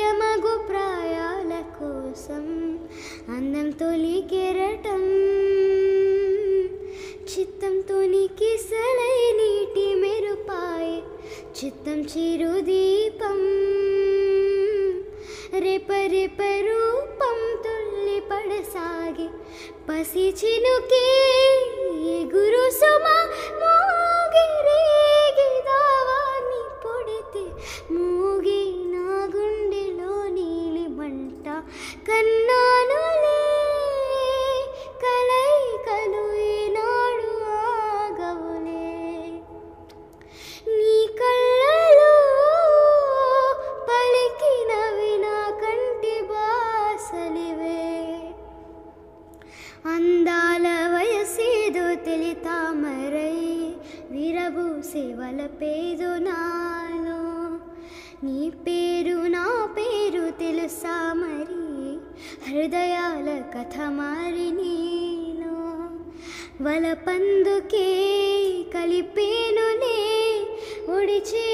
ప్రియమగు ప్రాయాల కోసం అందం తొలి కెరటం చిత్తంతో కిసలై నీటి మెరుపాయే చిత్తం చిరుదీపం రేప రూపం తుల్లి పడసాగి పసి చినుకే గురు సుమ మోగి రేగి దావాన్ని పొడితే మూగి నా గుండెలో నీలి మంట కన్నానులే కలైకలు ఈనాడు ఆగవులే నీ కళ్ళలో పలికినవి నా కంటి బాసలివే అందాల వయసేదో తెలి తామరై విరబూసే వలపేదో నాలో నీ పేరు నా పేరు తెలుసా మరి హృదయాల కథ మారి నీలో వలపందుకే కలిపేనులే ఒడిచే